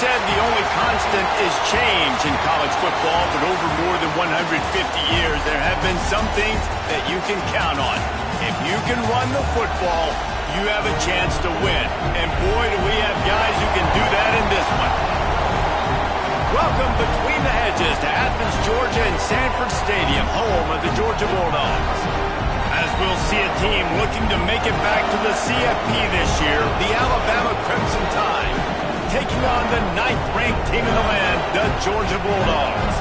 said the only constant is change in college football, but over more than 150 years, there have been some things that you can count on. If you can run the football, you have a chance to win. And boy, do we have guys who can do that in this one. Welcome between the hedges to Athens, Georgia and Sanford Stadium, home of the Georgia Bulldogs. As we'll see a team looking to make it back to the CFP this year, the Alabama Crimson Tide, taking on the 9th-ranked team in the land, the Georgia Bulldogs.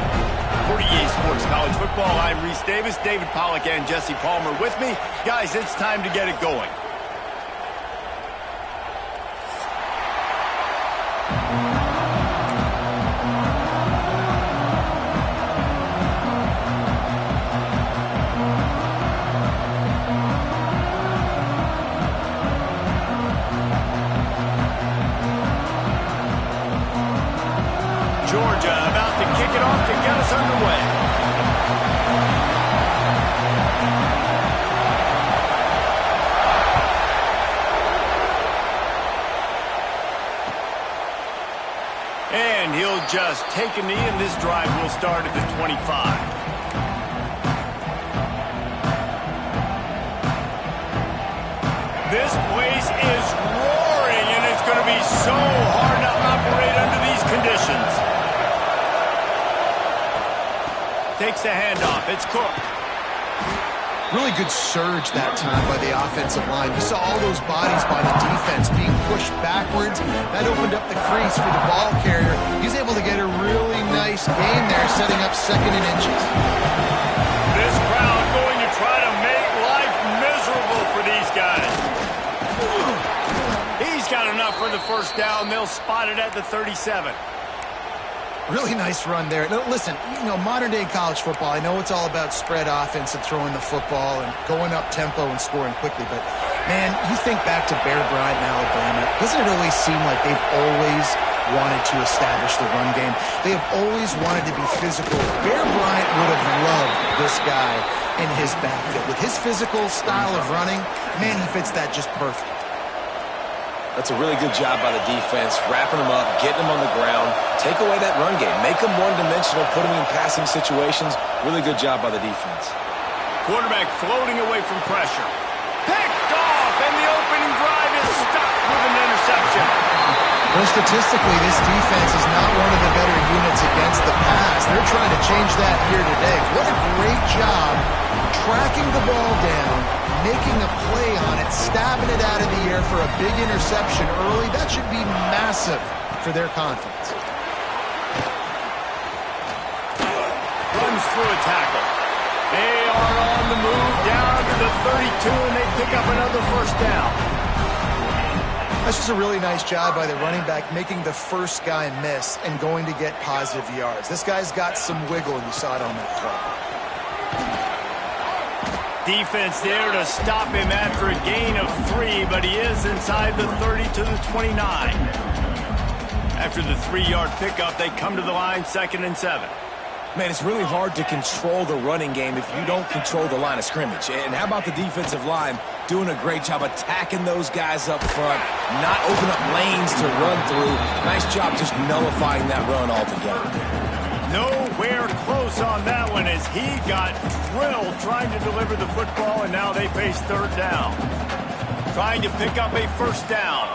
For EA Sports College Football, I'm Reese Davis, David Pollack and Jesse Palmer with me. Guys, it's time to get it going. Georgia about to kick it off to get us underway. And he'll just take a knee, and this drive will start at the 25. This place is roaring, and it's going to be so hard to operate under these conditions. Takes the handoff. It's Cook. Really good surge that time by the offensive line. You saw all those bodies by the defense being pushed backwards. That opened up the crease for the ball carrier. He's able to get a really nice gain there, setting up 2nd and inches. This crowd going to try to make life miserable for these guys. He's got enough for the first down. They'll spot it at the 37. Really nice run there. Now, listen, modern-day college football, I know it's all about spread offense and throwing the football and going up tempo and scoring quickly, but, man, you think back to Bear Bryant in Alabama, doesn't it always seem like they've always wanted to establish the run game? They have always wanted to be physical. Bear Bryant would have loved this guy in his backfield. With his physical style of running, man, he fits that just perfect. That's a really good job by the defense, wrapping them up, getting them on the ground, take away that run game, make them one-dimensional, put them in passing situations. Really good job by the defense. Quarterback floating away from pressure. Picked off, and the opening drive is stopped with an interception. Well, statistically, this defense is not one of the better units against the pass. They're trying to change that here today. What a great job tracking the ball down, making a play on it, stabbing it out of the air for a big interception early. That should be massive for their confidence. Runs through a tackle. They are on the move down to the 32, and they pick up another first down. That's just a really nice job by the running back, making the first guy miss and going to get positive yards. This guy's got some wiggle, and you saw it on that play. Defense there to stop him after a gain of 3, but he is inside the 30 to the 29. After the 3-yard pickup, they come to the line, 2nd and 7. Man, it's really hard to control the running game if you don't control the line of scrimmage. And how about the defensive line doing a great job attacking those guys up front, not open up lanes to run through. Nice job just nullifying that run altogether. Nowhere close on that one as he got drilled trying to deliver the football, and now they face 3rd down. Trying to pick up a first down.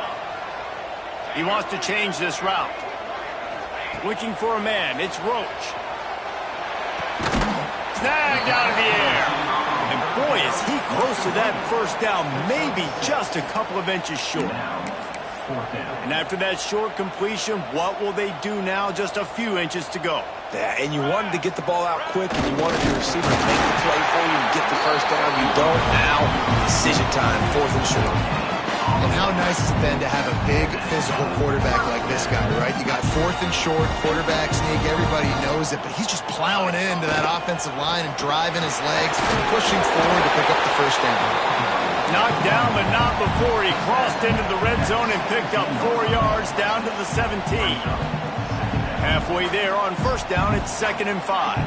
He wants to change this route. Looking for a man. It's Roach. Snagged out of the air. And boy, is he close to that first down, maybe just a couple of inches short. And after that short completion, what will they do now? Just a few inches to go. Yeah, and you wanted to get the ball out quick, and you wanted your receiver to make the play for you and get the first down. You don't. Now, decision time, 4th and short. And how nice has it been to have a big physical quarterback like this guy, right? You got 4th and short, quarterback sneak, everybody knows it, but he's just plowing into that offensive line and driving his legs, pushing forward to pick up the first down. Knocked down, but not before he crossed into the red zone and picked up 4 yards down to the 17. Halfway there on first down, it's 2nd and 5.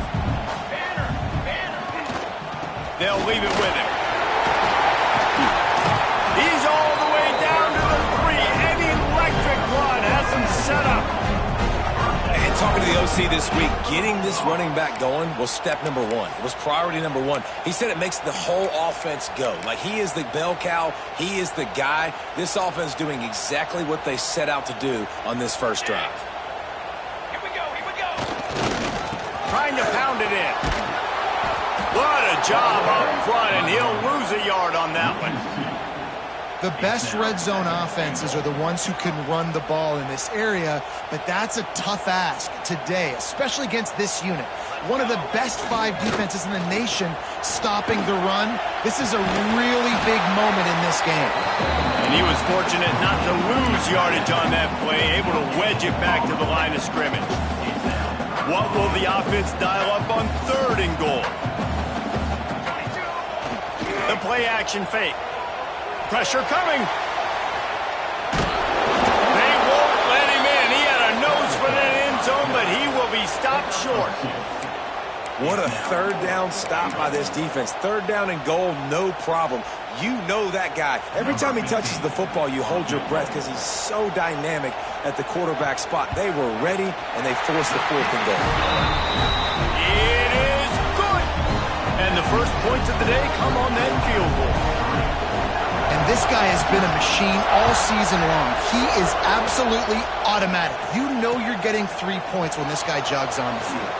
They'll leave it with him. He's all the way down to the 3. An electric run has him set up. talking to the OC this week, getting this running back going was step number one. It was priority number one. He said it makes the whole offense go. Like, he is the bell cow. He is the guy. This offense doing exactly what they set out to do on this first drive. Here we go. Trying to pound it in. What a job up front, and he'll lose a yard on that one. The best red zone offenses are the ones who can run the ball in this area, but that's a tough ask today, especially against this unit. One of the best 5 defenses in the nation stopping the run. This is a really big moment in this game. And he was fortunate not to lose yardage on that play, able to wedge it back to the line of scrimmage. What will the offense dial up on 3rd and goal? The play action fake. Pressure coming. They won't let him in. He had a nose for the end zone, but he will be stopped short. What a 3rd down stop by this defense. 3rd down and goal, no problem. You know that guy. Every time he touches the football, you hold your breath because he's so dynamic at the quarterback spot. They were ready, and they forced the 4th and goal. It is good. And the first points of the day come on that field goal. And this guy has been a machine all season long. He is absolutely automatic. You know you're getting 3 points when this guy jogs on the field.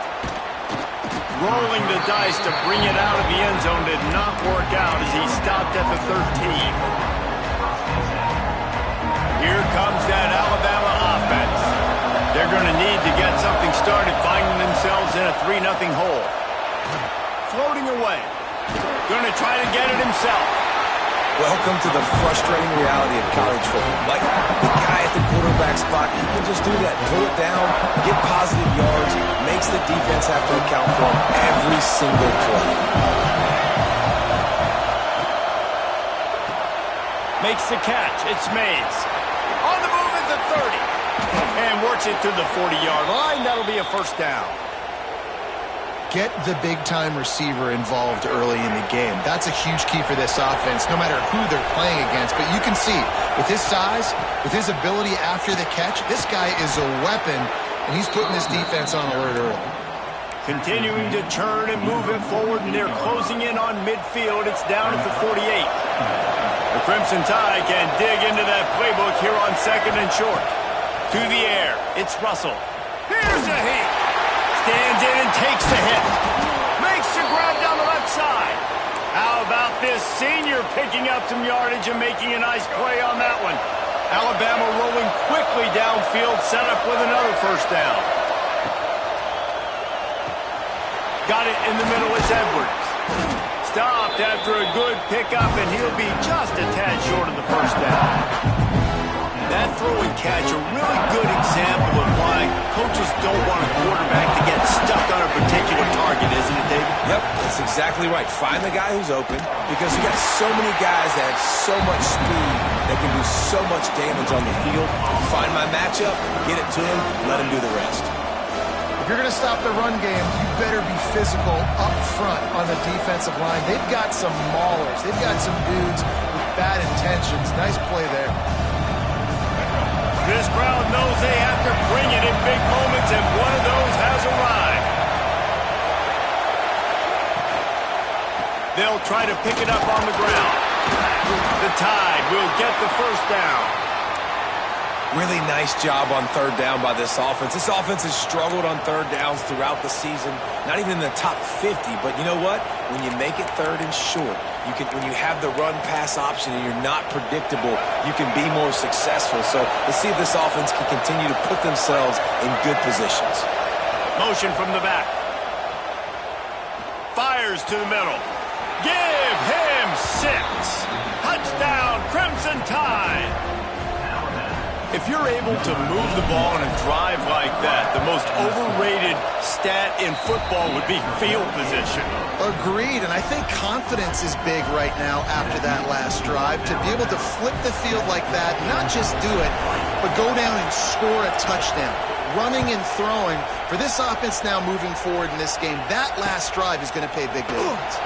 Rolling the dice to bring it out of the end zone did not work out as he stopped at the 13. Here comes that Alabama offense. They're going to need to get something started, finding themselves in a 3-0 hole. Floating away. Going to try to get it himself. Welcome to the frustrating reality of college football. Like, the guy at the quarterback spot, he can just do that. Pull it down, get positive yards, makes the defense have to account for him every single play. Makes the catch. It's Mays. On the move at the 30. And works it to the 40-yard line. That'll be a first down. Get the big-time receiver involved early in the game. That's a huge key for this offense, no matter who they're playing against. But you can see, with his size, with his ability after the catch, this guy is a weapon, and he's putting this defense on alert early. Continuing to turn and move it forward, and they're closing in on midfield. It's down at the 48. The Crimson Tide can dig into that playbook here on 2nd and short. To the air, it's Russell. Here's a heat. Stands in and takes the hit. Makes the grab down the left side. How about this senior picking up some yardage and making a nice play on that one? Alabama rolling quickly downfield, set up with another first down. Got it in the middle, it's Edwards. Stopped after a good pickup, and he'll be just a tad short of the first down. That throw and catch, a really good example of why coaches don't want a quarterback to get stuck on a particular target, isn't it, David? Yep, that's exactly right. Find the guy who's open, because you got so many guys that have so much speed that can do so much damage on the field. Find my matchup, get it to him, let him do the rest. If you're going to stop the run game, you better be physical up front on the defensive line. They've got some maulers. They've got some dudes with bad intentions. Nice play there. This crowd knows they have to bring it in big moments, and one of those has arrived. They'll try to pick it up on the ground. The Tide will get the first down. Really nice job on 3rd down by this offense. This offense has struggled on 3rd downs throughout the season. Not even in the top 50, but you know what? When you make it 3rd and short, when you have the run-pass option and you're not predictable, you can be more successful. So let's see if this offense can continue to put themselves in good positions. Motion from the back. Fires to the middle. Give him 6. Touchdown, Crimson Tide. If you're able to move the ball in a drive like that, the most overrated stat in football would be field position. Agreed, and I think confidence is big right now after that last drive. To be able to flip the field like that, not just do it, but go down and score a touchdown. Running and throwing. For this offense now moving forward in this game, that last drive is going to pay big dividends.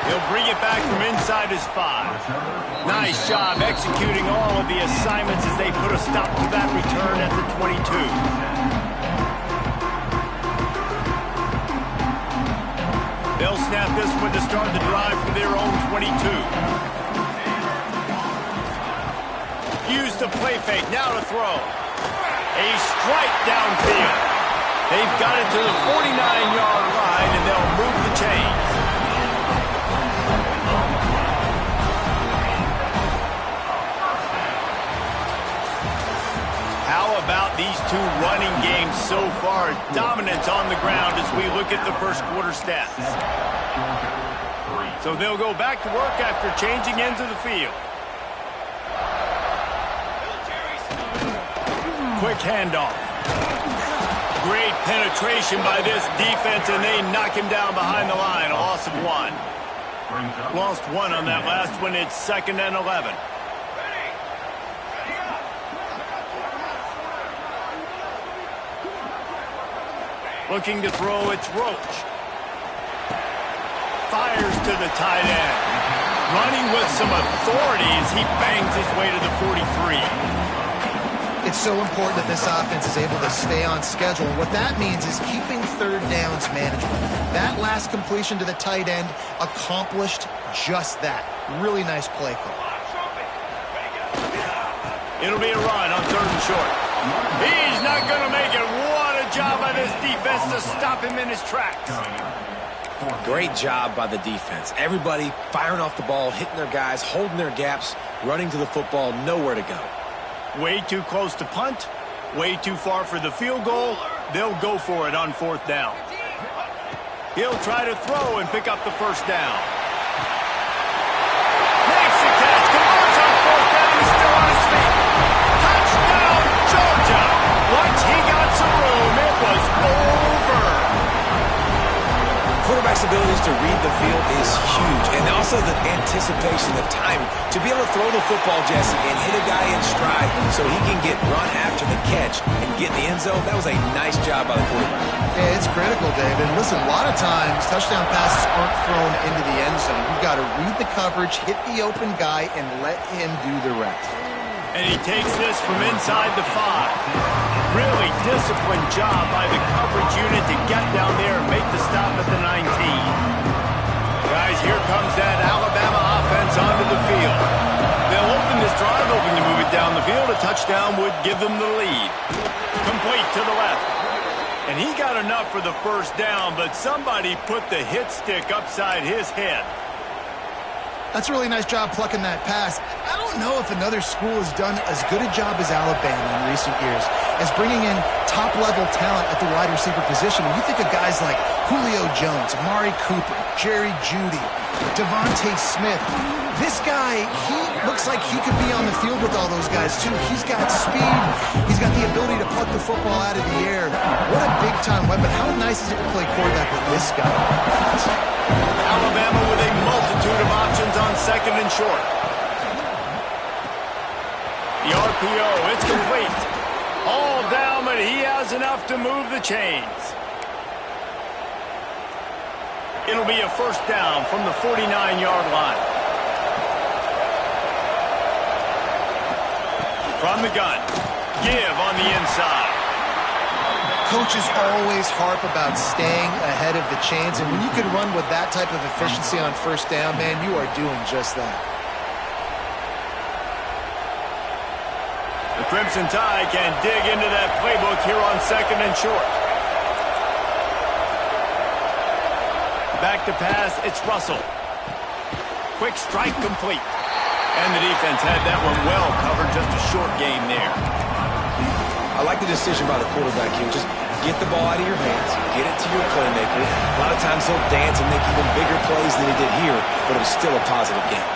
He'll bring it back from inside his 5. Nice job executing all of the assignments as they put a stop to that return at the 22. They'll snap this one to start the drive from their own 22. Use the play fake, now to throw. A strike downfield. They've got it to the 49-yard line, and they'll move the chains. How about these two running games so far? Dominance on the ground as we look at the first quarter stats. So they'll go back to work after changing into the field. Quick handoff. Great penetration by this defense, and they knock him down behind the line. A loss of 1. Lost 1 on that last one. It's 2nd and 11. Looking to throw, it's Roach. Fires to the tight end. Running with some authority as he bangs his way to the 43. It's so important that this offense is able to stay on schedule. What that means is keeping third downs manageable. That last completion to the tight end accomplished just that. Really nice play call. It'll be a run on 3rd and short. He's not going to make it. What a job by this defense to stop him in his tracks. Great job by the defense. Everybody firing off the ball, hitting their guys, holding their gaps, running to the football, nowhere to go. Way too close to punt, way too far for the field goal. They'll go for it on 4th down. He'll try to throw and pick up the 1st down. Makes the catch, converts on 4th down, he's still on his feet. Touchdown, Georgia! Once he got some room, it was over. Quarterback's abilities to read the field is huge, and also the anticipation, the timing. To be able to throw the football, Jesse, and hit a guy in stride so he can get run after the catch and get in the end zone, that was a nice job by the quarterback. Yeah, it's critical, David. Listen, a lot of times, touchdown passes aren't thrown into the end zone. You've got to read the coverage, hit the open guy, and let him do the rest. And he takes this from inside the 5. Really disciplined job by the coverage unit to get down there and make the stop at the 19. Guys, here comes that Alabama offense onto the field. They'll open this drive, hoping to move it down the field. A touchdown would give them the lead. Complete to the left. And he got enough for the 1st down, but somebody put the hit stick upside his head. That's a really nice job plucking that pass. I don't know if another school has done as good a job as Alabama in recent years as bringing in top-level talent at the wide receiver position. When you think of guys like Julio Jones, Amari Cooper, Jerry Jeudy, Devontae Smith, this guy, he looks like he could be on the field with all those guys, too. He's got speed. He's got the ability to pluck the football out of the air. What a big-time weapon. How nice is it to play quarterback with this guy? Alabama with a multitude of options on 2nd and short. The RPO, it's complete. All down, but he has enough to move the chains. It'll be a 1st down from the 49-yard line. From the gun, give on the inside. Coaches always harp about staying ahead of the chains, and when you can run with that type of efficiency on 1st down, man, you are doing just that. The Crimson Tide can dig into that playbook here on 2nd and short. Back to pass, it's Russell. Quick strike complete. And the defense had that one well covered, just a short game there. I like the decision by the quarterback here. Just get the ball out of your hands, get it to your playmaker. A lot of times he'll dance and make even bigger plays than he did here, but it was still a positive game.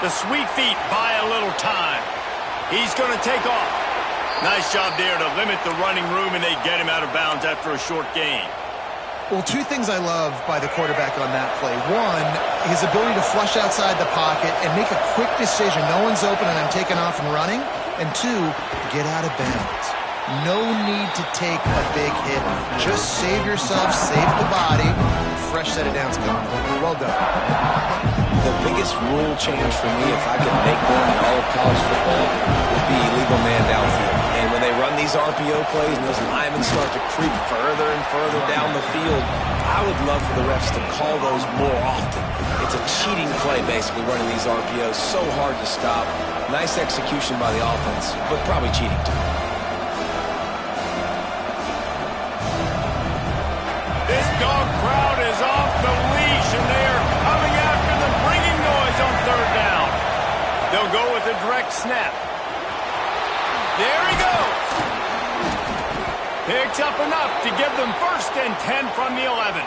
The sweet feet buy a little time. He's going to take off. Nice job there to limit the running room, and they get him out of bounds after a short gain. Well, 2 things I love by the quarterback on that play. 1, his ability to flush outside the pocket and make a quick decision. No one's open and I'm taking off and running. And 2, get out of bounds. No need to take a big hit. Just save yourself, save the body. Fresh set of downs coming. Well done. the biggest rule change for me, if I could make one in all of college football, would be illegal man downfield. And when they run these RPO plays and those linemen start to creep further and further down the field, I would love for the refs to call those more often. It's a cheating play, basically, running these RPOs. So hard to stop. Nice execution by the offense, but probably cheating too. This dog crowd is off the leash, and they are coming after them, bringing noise on third down. They'll go with a direct snap. There he goes. Picks up enough to give them 1st and 10 from the 11.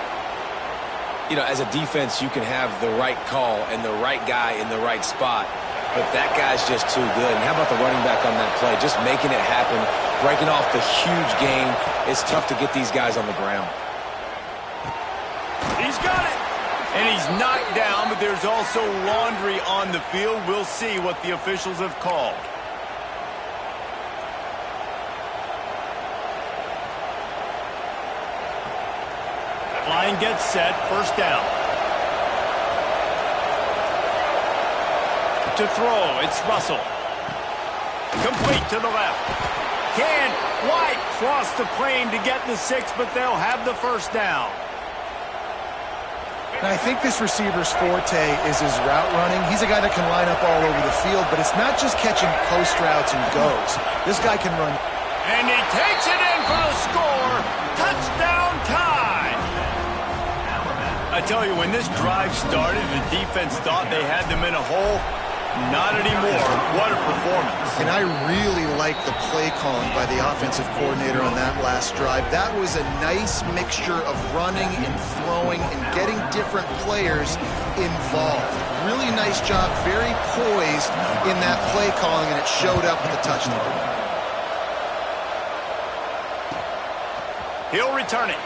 You know, as a defense, you can have the right call and the right guy in the right spot, but that guy's just too good. And how about the running back on that play? Just making it happen, breaking off the huge gain. It's tough to get these guys on the ground. He's got it. And he's knocked down, but there's also laundry on the field. We'll see what the officials have called. Line gets set, 1st down. To throw, it's Russell. Complete to the left. Can't quite cross the plane to get the 6, but they'll have the 1st down. Now, I think this receiver's forte is his route running. He's a guy that can line up all over the field, but it's not just catching post routes and goes. This guy can run. And he takes it in for the score. Touchdown tie. I tell you, when this drive started, the defense thought they had them in a hole. Not anymore. What a performance. And I really like the play calling by the offensive coordinator on that last drive. That was a nice mixture of running and throwing and getting different players involved. Really nice job, very poised in that play calling, and it showed up with a touchdown. He'll return it.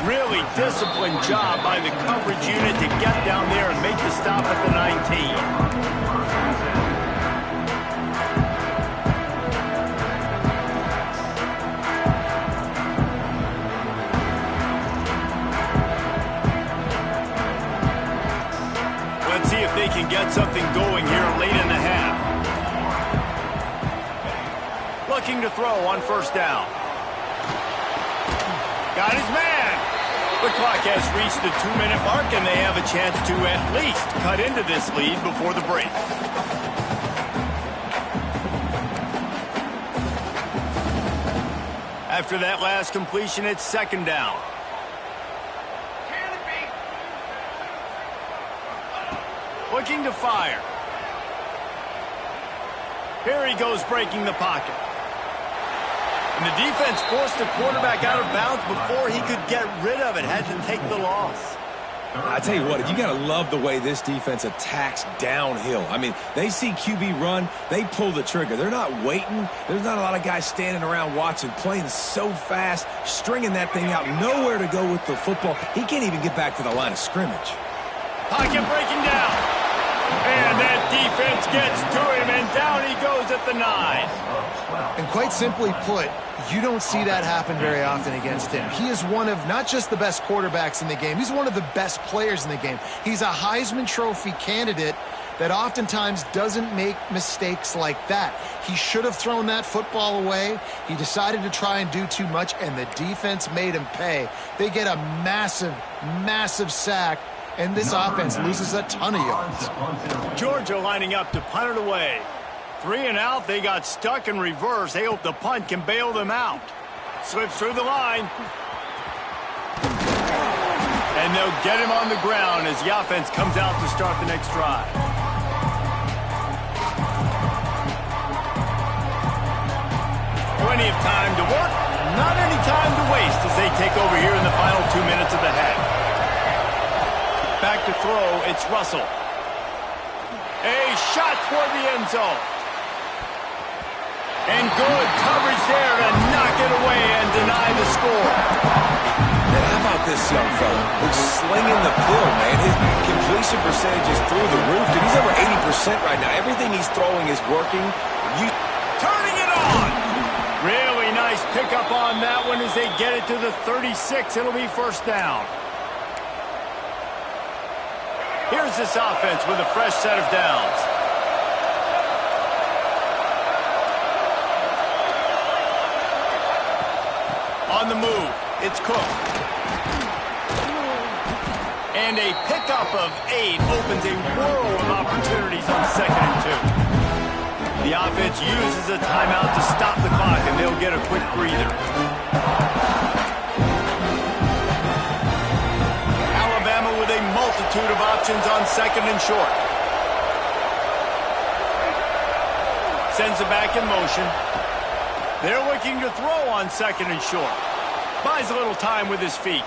Really disciplined job by the coverage unit to get down there and make the stop at the 19. Let's see if they can get something going here late in the half. Looking to throw on 1st down. Got his man. The clock has reached the 2-minute mark, and they have a chance to at least cut into this lead before the break. After that last completion, it's 2nd down. Looking to fire. Here he goes, breaking the pocket. And the defense forced the quarterback out of bounds before he could get rid of it. Had to take the loss. I tell you what, you got to love the way this defense attacks downhill. I mean, they see QB run, they pull the trigger. They're not waiting. There's not a lot of guys standing around watching, playing so fast, stringing that thing out, nowhere to go with the football. He can't even get back to the line of scrimmage. Pocket breaking down. And that defense gets to him, and down he goes at the 9. And quite simply put, you don't see that happen very often against him. He is one of not just the best quarterbacks in the game, he's one of the best players in the game. He's a Heisman Trophy candidate that oftentimes doesn't make mistakes like that. He should have thrown that football away. He decided to try and do too much, and the defense made him pay. They get a massive, massive sack, and this offense loses a ton of yards. Georgia lining up to punt it away. 3 and out, they got stuck in reverse. They hope the punt can bail them out. Slips through the line. And they'll get him on the ground as the offense comes out to start the next drive. Plenty of time to work, not any time to waste as they take over here in the final 2 minutes of the half. Back to throw, it's Russell. A shot toward the end zone. And good coverage there to knock it away and deny the score. And how about this young fella who's slinging the pill, man? His completion percentage is through the roof. Dude, he's over 80% right now. Everything he's throwing is working. Turning it on. Really nice pickup on that one as they get it to the 36. It'll be 1st down. Here's this offense with a fresh set of downs. On the move, it's Cook. And a pickup of 8 opens a whirl of opportunities on 2nd and 2. The offense uses a timeout to stop the clock, and they'll get a quick breather. Alabama with a multitude of options on 2nd and short. Sends it back in motion. They're looking to throw on 2nd and short. Buys a little time with his feet.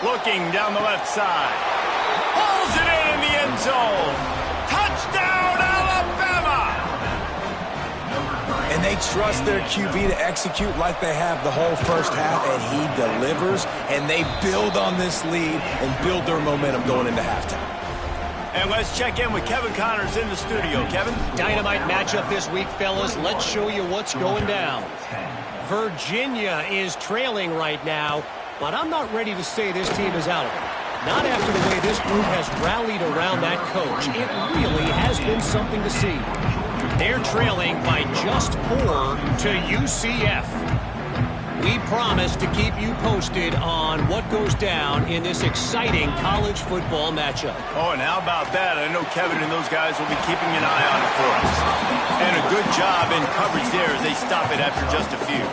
Looking down the left side. Pulls it in the end zone. Touchdown, Alabama! And they trust their QB to execute like they have the whole first half, and he delivers, and they build on this lead and build their momentum going into halftime. And let's check in with Kevin Connors in the studio. Kevin? Dynamite matchup this week, fellas. Let's show you what's going down. Virginia is trailing right now, but I'm not ready to say this team is out of it. Not after the way this group has rallied around that coach. It really has been something to see. They're trailing by just 4 to UCF. We promise to keep you posted on what goes down in this exciting college football matchup. Oh, and how about that? I know Kevin and those guys will be keeping an eye on it for us. And a good job in coverage there as they stop it after just a few.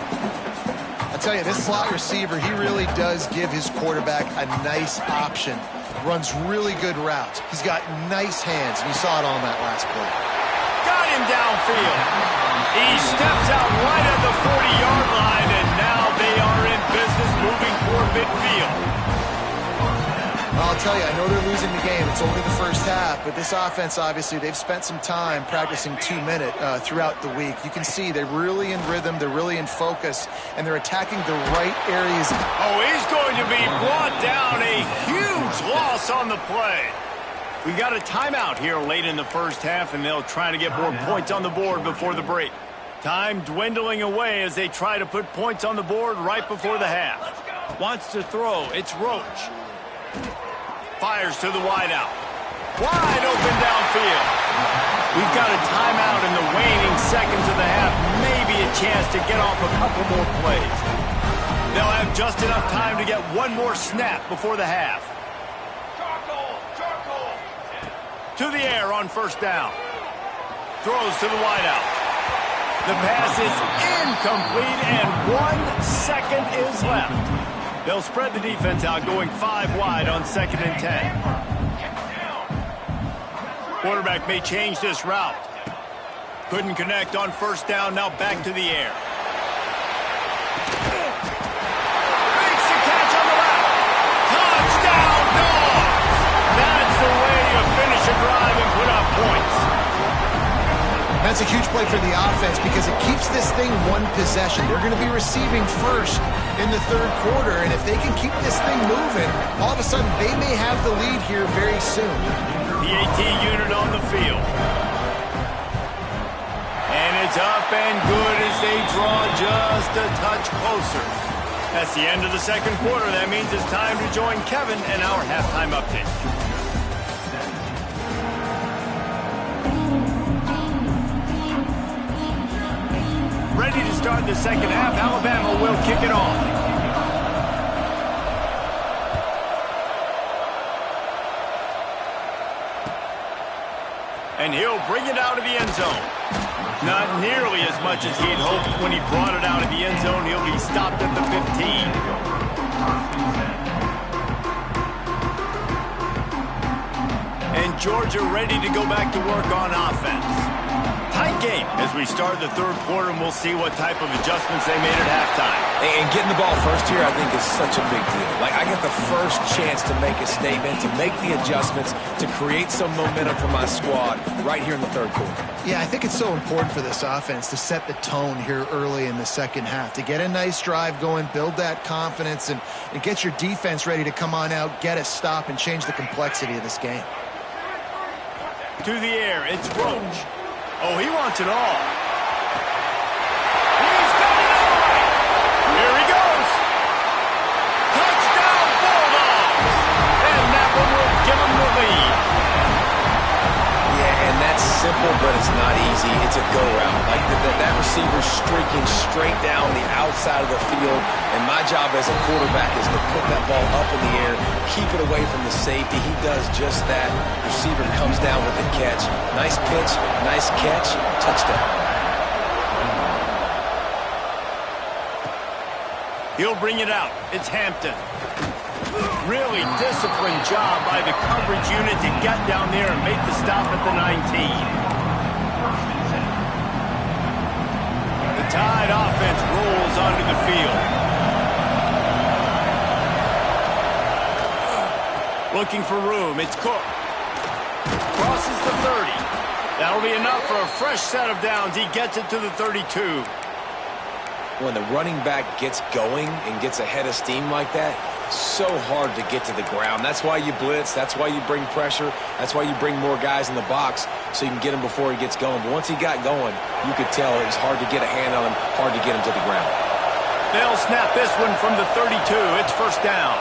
I tell you, this slot receiver, he really does give his quarterback a nice option. Runs really good routes. He's got nice hands, and you saw it on that last play. Got him downfield. He steps out right at the 40-yard line, and now they are in business moving toward midfield. Well, I'll tell you, I know they're losing the game. It's only the first half, but this offense, obviously, they've spent some time practicing 2-minute throughout the week. You can see they're really in rhythm, they're really in focus, and they're attacking the right areas. Oh, he's going to be brought down. A huge loss on the play. We got a timeout here late in the first half, and they'll try to get more points on the board before the break. Time dwindling away as they try to put points on the board right before the half. Wants to throw. It's Roach. Fires to the wideout. Wide open downfield. We've got a timeout in the waning seconds of the half. Maybe a chance to get off a couple more plays. They'll have just enough time to get one more snap before the half. To the air on first down. Throws to the wideout. The pass is incomplete, and 1 second is left. They'll spread the defense out, going 5 wide on 2nd and 10. Quarterback may change this route. Couldn't connect on first down, now back to the air. Makes the catch on the route. Touchdown, Dogs! That's the way you finish a drive and put up points. That's a huge play for the offense because it keeps this thing one possession. They're going to be receiving first in the third quarter, and if they can keep this thing moving, all of a sudden they may have the lead here very soon. The AT unit on the field. And it's up and good as they draw just a touch closer. That's the end of the second quarter. That means it's time to join Kevin and our halftime update. Ready to start the second half. Alabama will kick it off. And he'll bring it out of the end zone. Not nearly as much as he'd hoped when he brought it out of the end zone. He'll be stopped at the 15. And Georgia ready to go back to work on offense. Tight game as we start the third quarter, and we'll see what type of adjustments they made at halftime. And getting the ball first here, I think, is such a big deal. Like, I get the first chance to make a statement, to make the adjustments, to create some momentum for my squad right here in the third quarter. Yeah, I think it's so important for this offense to set the tone here early in the second half, to get a nice drive going, build that confidence, and get your defense ready to come on out, get a stop, and change the complexity of this game. To the air, it's Roach. Oh, he wants it all. He's got it all right. Here he goes. Touchdown, Bulldogs. And that one will give him the lead. easy. It's a go route. Like that receiver's streaking straight down the outside of the field, and my job as a quarterback is to put that ball up in the air, keep it away from the safety. He does just that. Receiver comes down with the catch. Nice pitch, nice catch, touchdown. He'll bring it out. It's Hampton. Really disciplined job by the coverage unit to get down there and make the stop at the 19. The Tide offense rolls onto the field. Looking for room. It's Cook. Crosses the 30. That'll be enough for a fresh set of downs. He gets it to the 32. When the running back gets going and gets ahead of steam like that, it's so hard to get to the ground. That's why you blitz. That's why you bring pressure. That's why you bring more guys in the box so you can get him before he gets going. But once he got going, you could tell it was hard to get a hand on him, hard to get him to the ground. They'll snap this one from the 32. It's first down.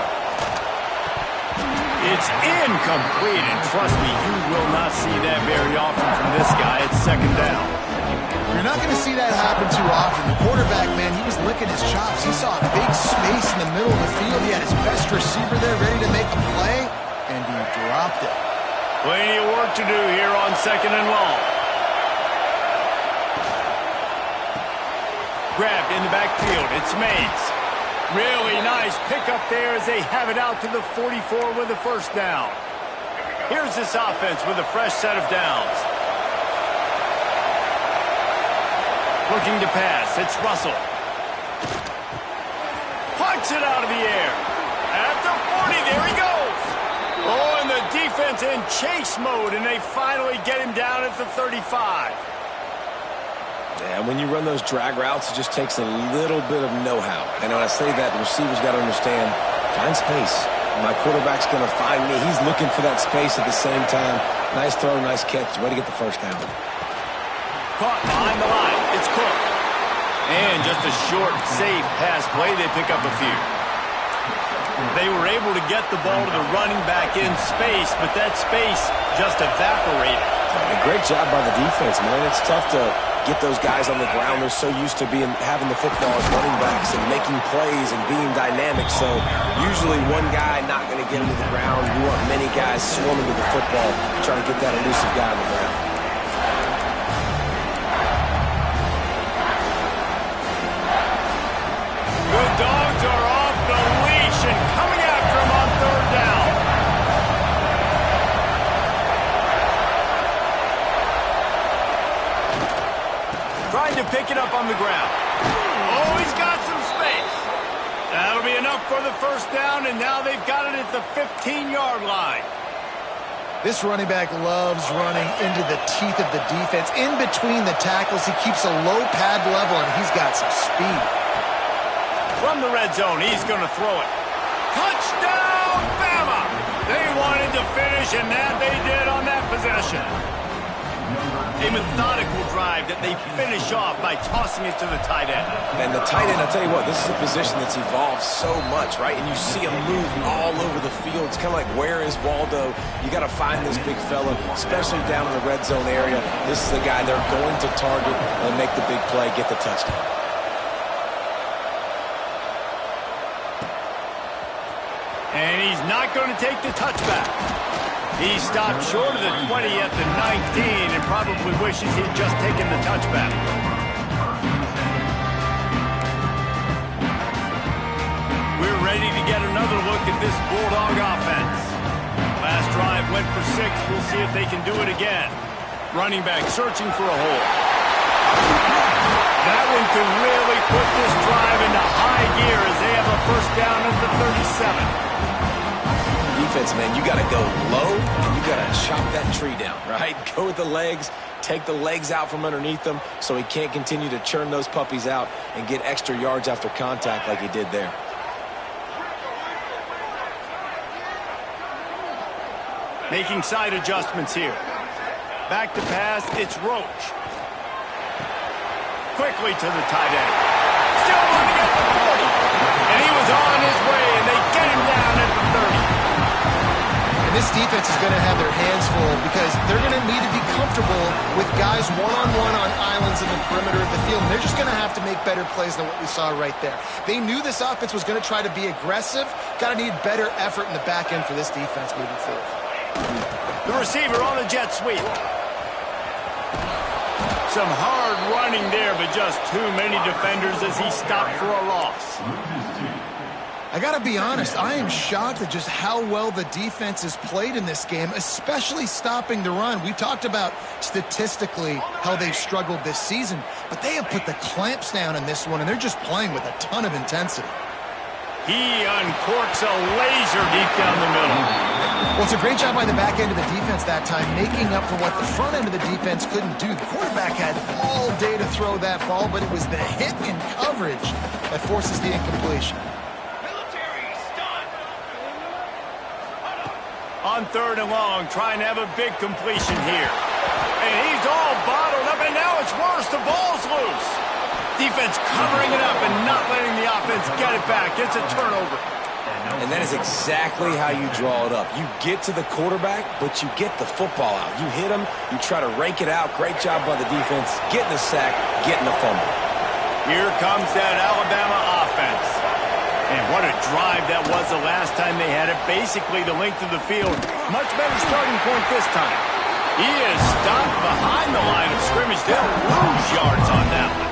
It's incomplete, and trust me, you will not see that very often from this guy. It's second down. You're not going to see that happen too often. The quarterback, man, he was licking his chops. He saw a big space in the middle of the field. He had his best receiver there ready to make a play, and he dropped it. Plenty of work to do here on second and long. Grabbed in the backfield. It's Mays. Really nice pickup there as they have it out to the 44 with a first down. Here's this offense with a fresh set of downs. Looking to pass. It's Russell. Punts it out of the air. At the 40, there he goes. Oh, and the defense in chase mode, and they finally get him down at the 35. Yeah, when you run those drag routes, it just takes a little bit of know-how. And when I say that, the receiver's got to understand, find space. My quarterback's going to find me. He's looking for that space at the same time. Nice throw, nice catch. Way to get the first down. Caught behind the line. It's Cook. And just a short, safe pass play. They pick up a few. They were able to get the ball to the running back in space, but that space just evaporated. A great job by the defense, man. It's tough to get those guys on the ground. They're so used to having the football as running backs and making plays and being dynamic. So usually one guy not going to get him to the ground. You want many guys swarming to the football, trying to get that elusive guy on the ground. The Dogs are off the leash and coming after him on third down. Trying to pick it up on the ground. Oh, he's got some space. That'll be enough for the first down, and now they've got it at the 15-yard line. This running back loves running into the teeth of the defense. In between the tackles, he keeps a low pad level, and he's got some speed. From the red zone, he's going to throw it. Touchdown, Bama! They wanted to finish, and that they did on that possession. A methodical drive that they finish off by tossing it to the tight end. And the tight end, I'll tell you what, this is a position that's evolved so much, right? And you see him move all over the field. It's kind of like, where is Waldo? You got to find this big fella, especially down in the red zone area. This is the guy they're going to target and make the big play, get the touchdown. And he's not going to take the touchback. He stopped short of the 20 at the 19 and probably wishes he'd just taken the touchback. We're ready to get another look at this Bulldog offense. Last drive went for 6. We'll see if they can do it again. Running back searching for a hole. That one could really put this drive into high gear as they have a first down at the 37. Defense, man, you got to go low and you got to chop that tree down, right? Go with the legs, take the legs out from underneath them so he can't continue to churn those puppies out and get extra yards after contact like he did there. Making side adjustments here. Back to pass, it's Roach. Quickly to the tight end. Still running at the 40. And he was on his way, and they get him down at the 30. This defense is going to have their hands careful because they're going to need to be comfortable with guys one-on-one on islands in the perimeter of the field. And they're just going to have to make better plays than what we saw right there. They knew this offense was going to try to be aggressive. Got to need better effort in the back end for this defense moving forward. The receiver on the jet sweep. Some hard running there, but just too many defenders as he stopped for a loss. I got to be honest, I am shocked at just how well the defense has played in this game, especially stopping the run. We talked about statistically how they've struggled this season, but they have put the clamps down in this one, and they're just playing with a ton of intensity. He uncorks a laser deep down the middle. Well, it's a great job by the back end of the defense that time, making up for what the front end of the defense couldn't do. The quarterback had all day to throw that ball, but it was the hit in coverage that forces the incompletion. On 3rd and long, trying to have a big completion here. And he's all bottled up, and now it's worse. The ball's loose. Defense covering it up and not letting the offense get it back. It's a turnover. And that is exactly how you draw it up. You get to the quarterback, but you get the football out. You hit him, you try to rake it out. Great job by the defense, getting the sack, getting the fumble. Here comes that Alabama offense. And what a drive that was the last time they had it. Basically the length of the field. Much better starting point this time. He is stopped behind the line of scrimmage. They'll lose yards on that one.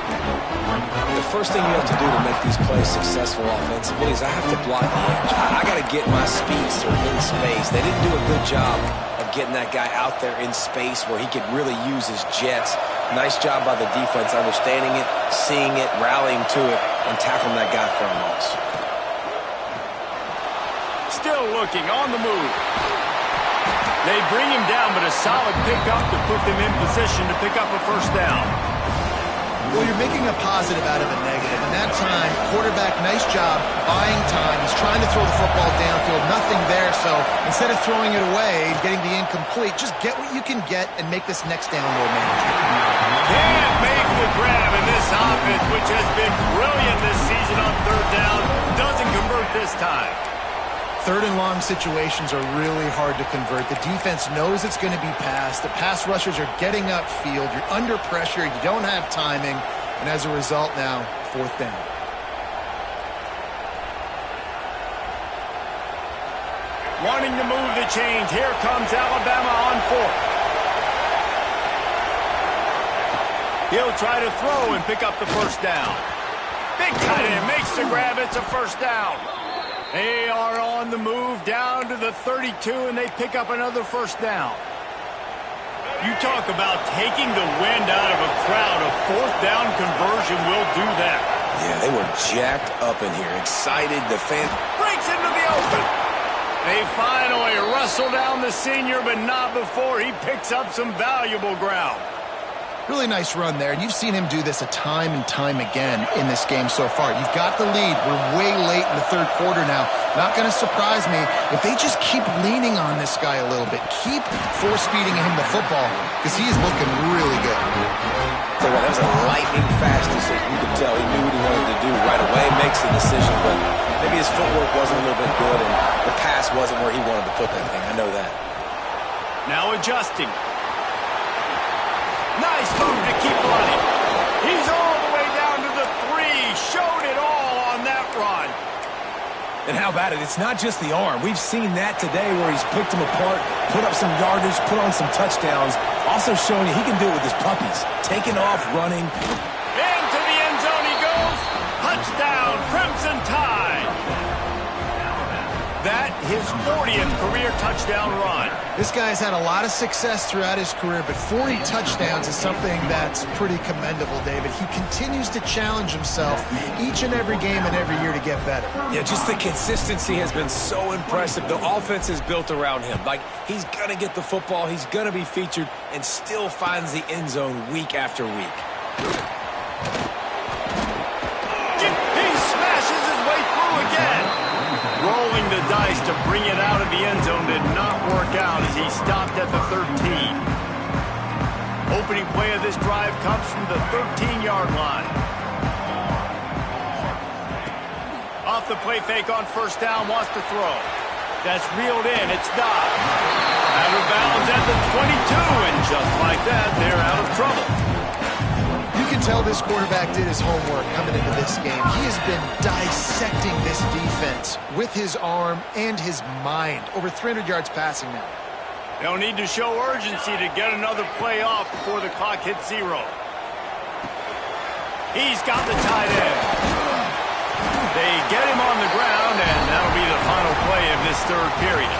The first thing you have to do to make these plays successful offensively is I have to block the edge. I got to get my speedster in space. They didn't do a good job of getting that guy out there in space where he could really use his jets. Nice job by the defense understanding it, seeing it, rallying to it, and tackling that guy for a loss. Still looking on the move. They bring him down, but a solid pickup to put them in position to pick up a first down. Well, you're making a positive out of a negative. And that time, quarterback, nice job, buying time. He's trying to throw the football downfield. Nothing there, so instead of throwing it away, getting the incomplete, just get what you can get and make this next down more manageable. Can't make the grab in this offense, which has been brilliant this season on 3rd down. Doesn't convert this time. 3rd and long situations are really hard to convert. The defense knows it's going to be passed. The pass rushers are getting upfield. You're under pressure. You don't have timing. And as a result now, 4th down. Wanting to move the chains. Here comes Alabama on 4th. He'll try to throw and pick up the first down. Big tight end makes the grab. It's a first down. They are on the move down to the 32, and they pick up another first down. You talk about taking the wind out of a crowd. A 4th down conversion will do that. Yeah, they were jacked up in here, excited. The fan breaks into the open. They finally wrestle down the senior, but not before he picks up some valuable ground. Really nice run there, and you've seen him do this a time and time again in this game so far. You've got the lead. We're way late in the 3rd quarter now. Not going to surprise me if they just keep leaning on this guy a little bit. Keep force-feeding him the football because he is looking really good. So that was a lightning fast decision. You could tell he knew what he wanted to do right away, makes the decision, but maybe his footwork wasn't a little bit good and the pass wasn't where he wanted to put that thing. I know that. Now adjusting. Nice move to keep running. He's all the way down to the 3. Showed it all on that run. And how about it? It's not just the arm. We've seen that today where he's picked them apart, put up some yardage, put on some touchdowns. Also showing you he can do it with his puppies. Taking off, running. Into the end zone he goes. Touchdown, Crimson Tide. That his 40th career touchdown run. This guy's had a lot of success throughout his career, but 40 touchdowns is something that's pretty commendable, David. He continues to challenge himself each and every game and every year to get better. Yeah, just the consistency has been so impressive. The offense is built around him. Like, he's going to get the football, he's going to be featured, and still finds the end zone week after week. He smashes his way through again. Rolling the dice to bring it out of the end zone did not work out as he stopped at the 13. Opening play of this drive comes from the 13-yard line. Off the play fake on 1st down, wants to throw. That's reeled in. It's not. Out of bounds at the 22, and just like that, they're out of trouble. You can tell this quarterback did his homework coming into this game. He has been dissecting this defense with his arm and his mind. Over 300 yards passing now. They'll need to show urgency to get another play off before the clock hits 0. He's got the tight end. They get him on the ground, and that'll be the final play of this third period.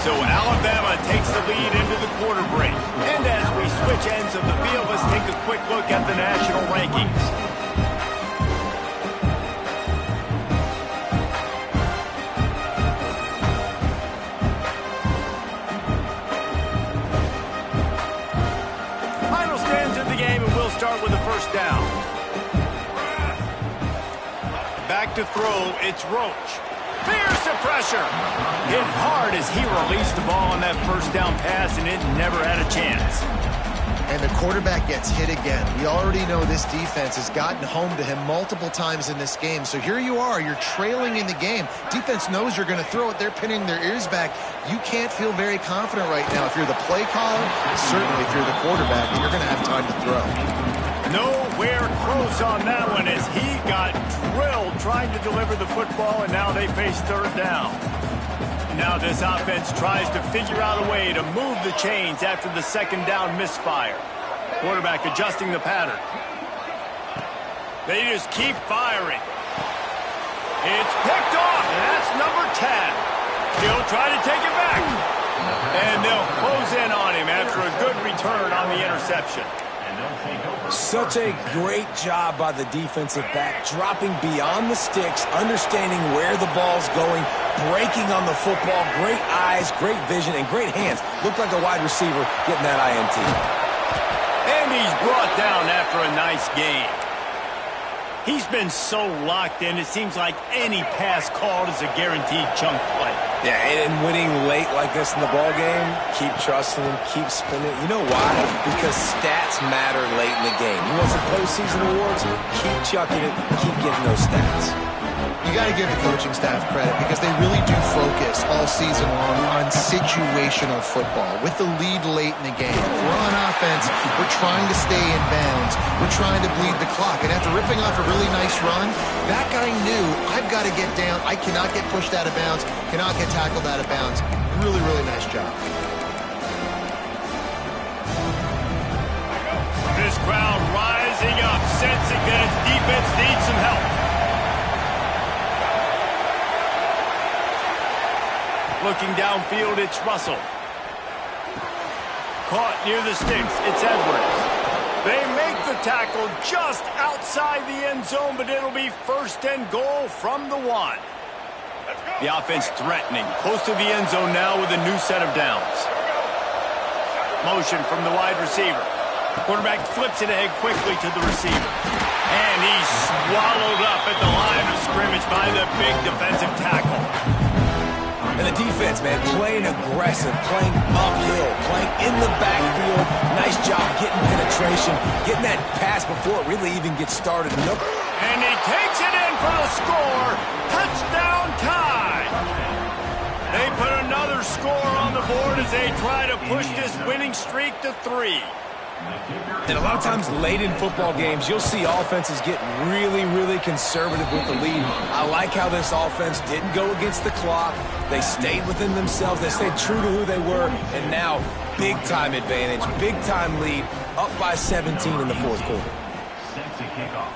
So Alabama takes the lead into the quarter break. And as we switch ends of the field, let's take a quick look at the national rankings. Final stands in the game, and we'll start with a first down. Back to throw, it's Roach. Fierce pressure. Hit hard as he released the ball on that first down pass, and it never had a chance. And the quarterback gets hit again. We already know this defense has gotten home to him multiple times in this game. So here you are. You're trailing in the game. Defense knows you're going to throw it. They're pinning their ears back. You can't feel very confident right now. If you're the play caller, certainly if you're the quarterback, you're going to have time to throw. Nowhere close on that one as he got drilled trying to deliver the football, and now they face third down. Now this offense tries to figure out a way to move the chains after the second down misfire. Quarterback adjusting the pattern. They just keep firing. It's picked off, and that's number 10. He'll try to take it back. And they'll close in on him after a good return on the interception. Such a great job by the defensive back, dropping beyond the sticks, understanding where the ball's going, breaking on the football. Great eyes, great vision, and great hands. Looked like a wide receiver getting that INT. And he's brought down after a nice game. He's been so locked in, it seems like any pass called is a guaranteed chunk play. Yeah, and winning late like this in the ball game, keep trusting him, keep spinning. You know why? Because stats matter late in the game. You want some postseason awards? Keep chucking it, keep getting those stats. You got to give the coaching staff credit because they really do focus all season long on situational football with the lead late in the game. If we're on offense, we're trying to stay in bounds. We're trying to bleed the clock. And after ripping off a really nice run, that guy knew, I've got to get down. I cannot get pushed out of bounds, cannot get tackled out of bounds. Really, really nice job. This crowd rising up, sensing that its defense needs some help. Looking downfield, it's Russell. Caught near the sticks, it's Edwards. They make the tackle just outside the end zone, but it'll be first and goal from the 1. The offense threatening, close to the end zone now with a new set of downs. Motion from the wide receiver. Quarterback flips it ahead quickly to the receiver. And he's swallowed up at the line of scrimmage by the big defensive tackle. And the defense, man, playing aggressive, playing uphill, playing in the backfield. Nice job getting penetration, getting that pass before it really even gets started. And he takes it in for the score. Touchdown tie. They put another score on the board as they try to push this winning streak to 3. And a lot of times late in football games, you'll see offenses get really, really conservative with the lead. I like how this offense didn't go against the clock. They stayed within themselves. They stayed true to who they were. And now, big-time advantage, big-time lead, up by 17 in the fourth quarter. Set to kick off.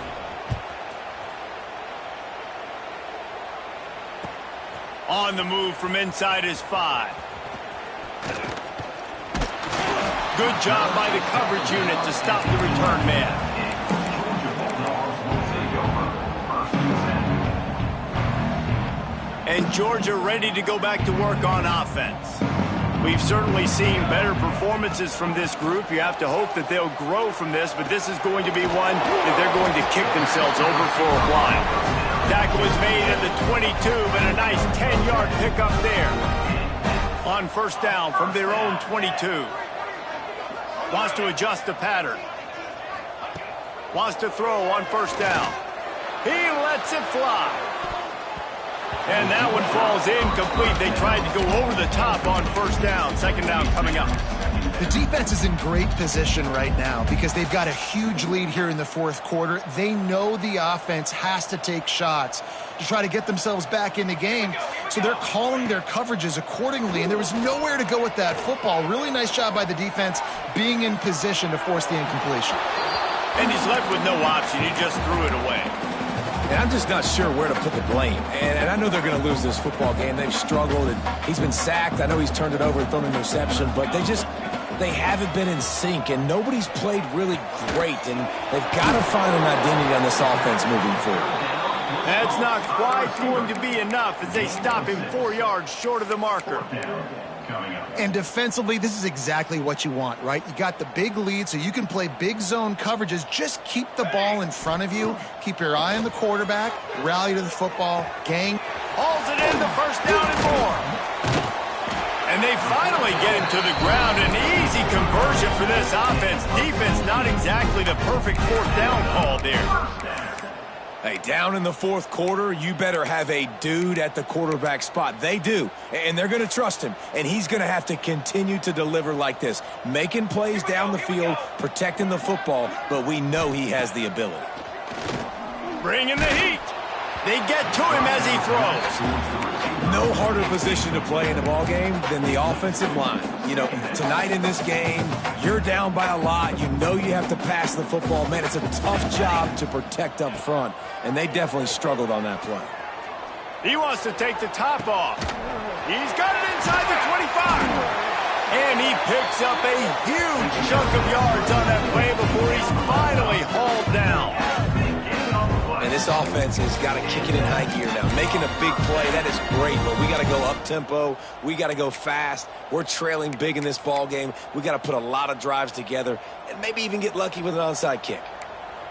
On the move from inside is 5. Good job by the coverage unit to stop the return man. And Georgia ready to go back to work on offense. We've certainly seen better performances from this group. You have to hope that they'll grow from this, but this is going to be one that they're going to kick themselves over for a while. Tackle was made at the 22, but a nice 10-yard pickup there. On first down from their own 22. Wants to adjust the pattern. Wants to throw on first down. He lets it fly. And that one falls incomplete. They tried to go over the top on first down. Second down coming up. The defense is in great position right now because they've got a huge lead here in the fourth quarter. They know the offense has to take shots to try to get themselves back in the game. So they're calling their coverages accordingly, and there was nowhere to go with that football. Really nice job by the defense being in position to force the incompletion. And he's left with no option. He just threw it away. And I'm just not sure where to put the blame. And I know they're going to lose this football game. They've struggled, and he's been sacked. I know he's turned it over and thrown an interception, but they haven't been in sync, and nobody's played really great, and they've got to find an identity on this offense moving forward. That's not quite going to be enough as they stop him 4 yards short of the marker. And defensively, this is exactly what you want, right? You got the big lead, so you can play big zone coverages. Just keep the ball in front of you. Keep your eye on the quarterback. Rally to the football. Gang. Hauls it in, the first down and more. And they finally get him to the ground. An easy conversion for this offense. Defense, not exactly the perfect fourth down call there. Hey, down in the fourth quarter, you better have a dude at the quarterback spot. They do, and they're going to trust him, and he's going to have to continue to deliver like this, making plays down the field, protecting the football, but we know he has the ability. Bringing the heat. They get to him as he throws. No harder position to play in a ball game than the offensive line. You know, tonight in this game, you're down by a lot. You know you have to pass the football. Man, it's a tough job to protect up front, and they definitely struggled on that play. He wants to take the top off. He's got it inside the 25. And he picks up a huge chunk of yards on that play before he's finally hauled down. And this offense has got to kick it in high gear now. Making a big play, that is great, but we got to go up-tempo. We got to go fast. We're trailing big in this ball game. We got to put a lot of drives together and maybe even get lucky with an onside kick.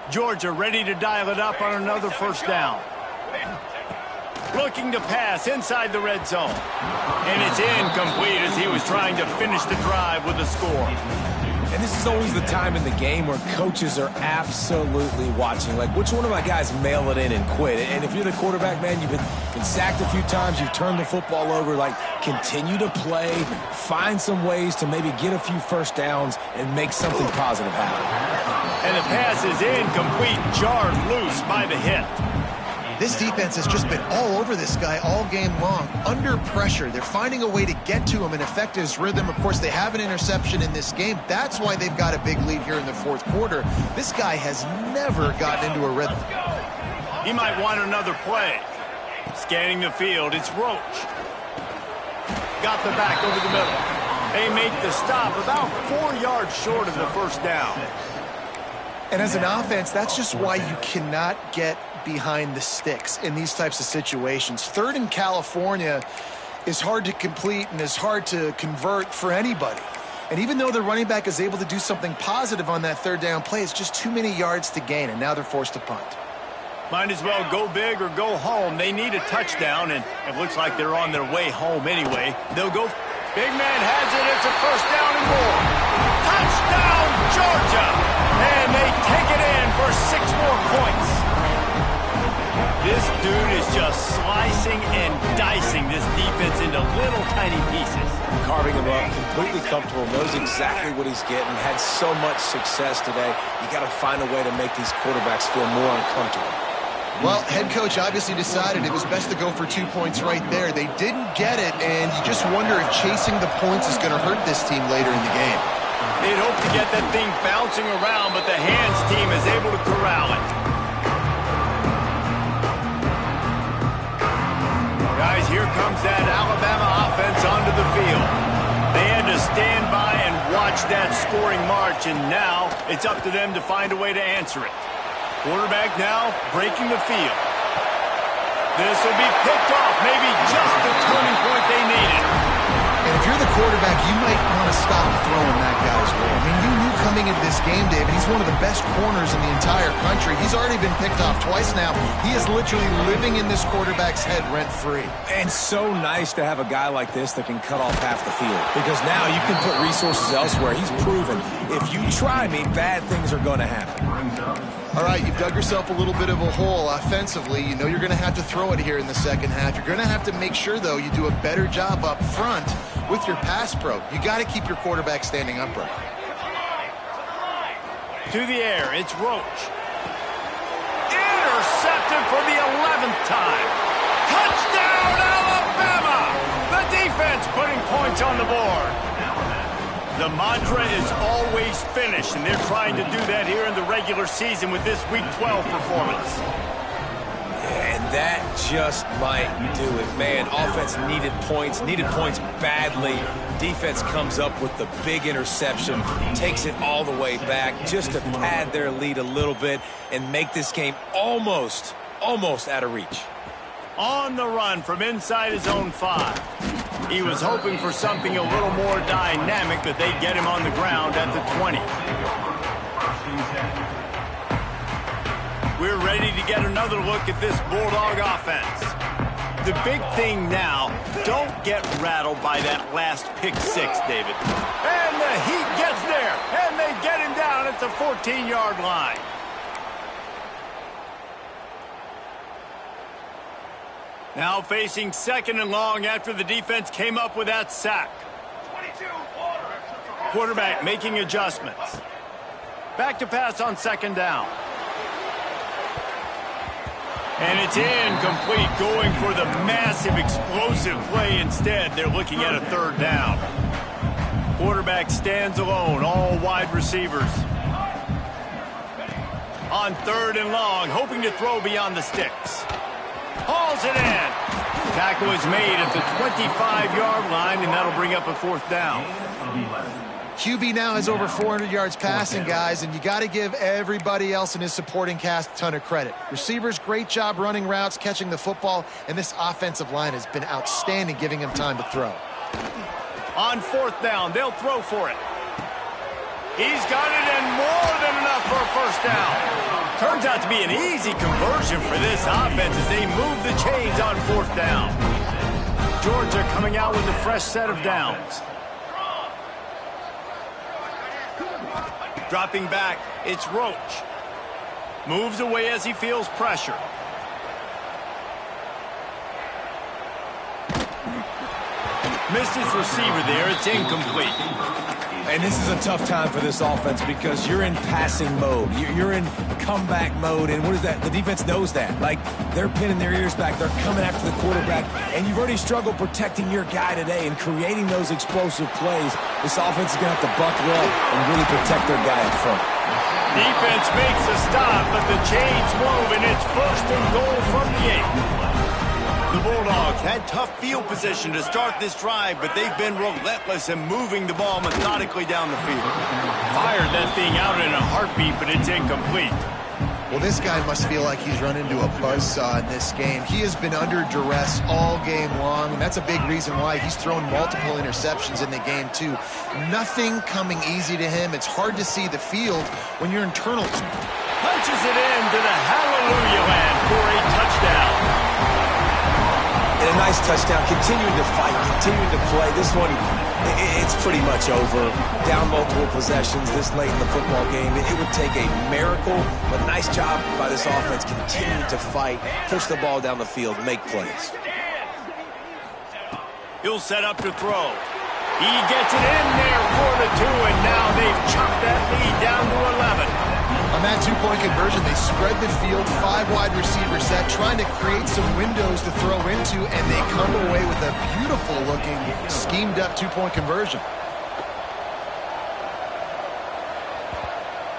Georgia ready to dial it up on another first down. Looking to pass inside the red zone. And it's incomplete as he was trying to finish the drive with a score. And this is always the time in the game where coaches are absolutely watching. Like, which one of my guys mail it in and quit? And if you're the quarterback, man, you've been sacked a few times, you've turned the football over, like, continue to play, find some ways to maybe get a few first downs and make something positive happen. And the pass is incomplete, jarred loose by the hit. This defense has just been all over this guy all game long. Under pressure, they're finding a way to get to him and affect his rhythm. Of course, they have an interception in this game. That's why they've got a big lead here in the fourth quarter. This guy has never gotten into a rhythm. He might want another play. Scanning the field, it's Roach. Got the back over the middle. They make the stop about 4 yards short of the first down. And as an offense, that's just why you cannot get behind the sticks in these types of situations. Third in California is hard to complete and is hard to convert for anybody. And even though the running back is able to do something positive on that third down play, it's just too many yards to gain, and now they're forced to punt. Might as well go big or go home. They need a touchdown, and it looks like they're on their way home anyway. They'll go. Big man has it. It's a first down and more. Touchdown, Georgia! And they take it in for 6 more points. This dude is just slicing and dicing this defense into little tiny pieces. Carving him up, completely comfortable, knows exactly what he's getting, had so much success today. You got to find a way to make these quarterbacks feel more uncomfortable. Well, head coach obviously decided it was best to go for 2 points right there. They didn't get it, and you just wonder if chasing the points is going to hurt this team later in the game. They'd hope to get that thing bouncing around, but the hands team is able to corral it. Guys, here comes that Alabama offense onto the field. They had to stand by and watch that scoring march, and now it's up to them to find a way to answer it. Quarterback now breaking the field. This will be picked off, maybe just the turning point they needed. And if you're the quarterback, you might want to stop throwing that guy's way. I mean, you knew coming into this game, David, he's one of the best corners in the entire country. He's already been picked off twice now. He is literally living in this quarterback's head rent-free. And so nice to have a guy like this that can cut off half the field. Because now you can put resources elsewhere. He's proven if you try me, bad things are going to happen. All right, you've dug yourself a little bit of a hole offensively. You know you're going to have to throw it here in the second half. You're going to have to make sure, though, you do a better job up front with your pass pro. You got to keep your quarterback standing upright. To the air, it's Roach. Intercepted for the 11th time. Touchdown, Alabama! The defense putting points on the board. The mantra is always finish, and they're trying to do that here in the regular season with this Week 12 performance. And that just might do it, man. Offense needed points badly. Defense comes up with the big interception, takes it all the way back just to pad their lead a little bit and make this game almost out of reach. On the run from inside his own 5. He was hoping for something a little more dynamic, but they get him on the ground at the 20. We're ready to get another look at this Bulldog offense. The big thing now, don't get rattled by that last pick 6, David. And the Heat gets there, and they get him down at the 14-yard line. Now facing 2nd and long after the defense came up with that sack. Quarterback making adjustments. Back to pass on 2nd down. And it's incomplete, going for the massive explosive play instead. They're looking at a 3rd down. Quarterback stands alone, all wide receivers. On 3rd and long, hoping to throw beyond the sticks. Hauls it in. Tackle is made at the 25-yard line, and that'll bring up a 4th down. QB now has over 400 yards passing, guys, and you got to give everybody else in his supporting cast a ton of credit. Receivers, great job running routes, catching the football, and this offensive line has been outstanding, giving him time to throw. On 4th down, they'll throw for it. He's got it, and more than enough for a 1st down. Turns out to be an easy conversion for this offense as they move the chains on 4th down. Georgia coming out with a fresh set of downs. Dropping back, it's Roach. Moves away as he feels pressure. Missed his receiver there. It's incomplete. And this is a tough time for this offense because you're in passing mode. You're in comeback mode, and what is that? The defense knows that. Like, they're pinning their ears back. They're coming after the quarterback, and you've already struggled protecting your guy today and creating those explosive plays. This offense is going to have to buckle up and really protect their guy up front. Defense makes a stop, but the chains move, and it's 1st and goal from the 8. The Bulldogs had tough field position to start this drive, but they've been relentless in moving the ball methodically down the field. Fired that thing out in a heartbeat, but it's incomplete. Well, this guy must feel like he's run into a buzzsaw in this game. He has been under duress all game long, and that's a big reason why he's thrown multiple interceptions in the game, too. Nothing coming easy to him. It's hard to see the field when you're in turnovers. Punches it into the hallelujah land for a touchdown. And a nice touchdown, continuing to fight, continuing to play. This one, it's pretty much over. Down multiple possessions this late in the football game. It would take a miracle, but nice job by this offense continuing to fight, push the ball down the field, make plays. He'll set up to throw. He gets it in there for the 2, and now they've chopped that lead down to 11. On that 2-point conversion, they spread the field, 5 wide receiver set, trying to create some windows to throw into, and they come away with a beautiful-looking, schemed-up 2-point conversion.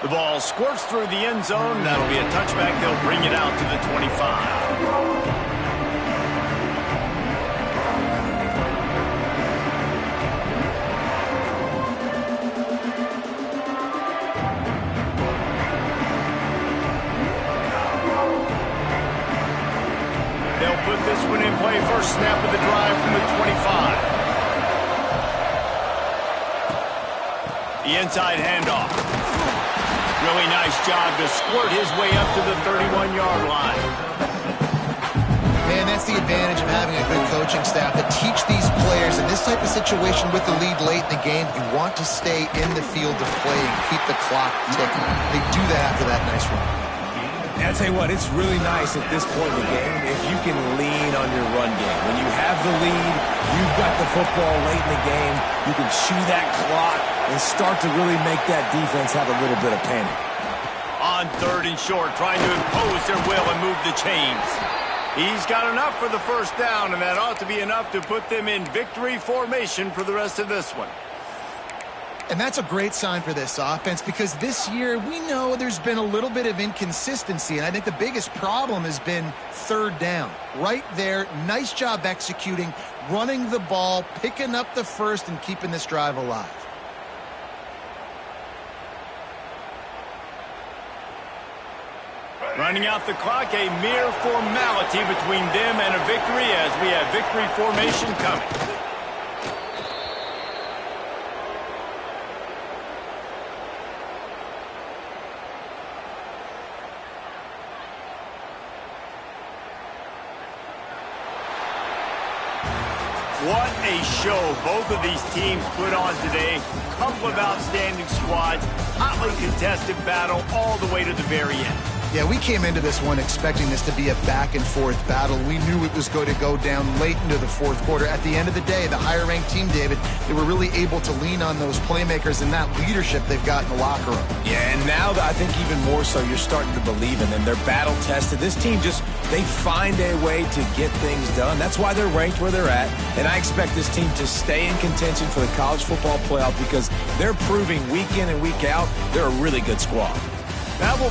The ball squirts through the end zone. That'll be a touchback. They'll bring it out to the 25. Put this one in play. First snap of the drive from the 25. The inside handoff. Really nice job to squirt his way up to the 31-yard line. Man, that's the advantage of having a good coaching staff that teach these players in this type of situation with the lead late in the game. You want to stay in the field of play and keep the clock ticking. They do that after that nice run. And I'll tell you what, it's really nice at this point in the game if you can lean on your run game. When you have the lead, you've got the football late in the game, you can chew that clock and start to really make that defense have a little bit of panic. On 3rd and short, trying to impose their will and move the chains. He's got enough for the first down, and that ought to be enough to put them in victory formation for the rest of this one. And that's a great sign for this offense because this year we know there's been a little bit of inconsistency, and I think the biggest problem has been 3rd down. Right there, nice job executing, running the ball, picking up the first, and keeping this drive alive. Running out the clock, a mere formality between them and a victory as we have victory formation coming. What a show both of these teams put on today. Couple of outstanding squads, hotly contested battle all the way to the very end. Yeah, we came into this one expecting this to be a back-and-forth battle. We knew it was going to go down late into the 4th quarter. At the end of the day, the higher-ranked team, David, they were really able to lean on those playmakers and that leadership they've got in the locker room. Yeah, and now I think even more so you're starting to believe in them. They're battle-tested. This team they find a way to get things done. That's why they're ranked where they're at. And I expect this team to stay in contention for the college football playoff because they're proving week in and week out they're a really good squad. That will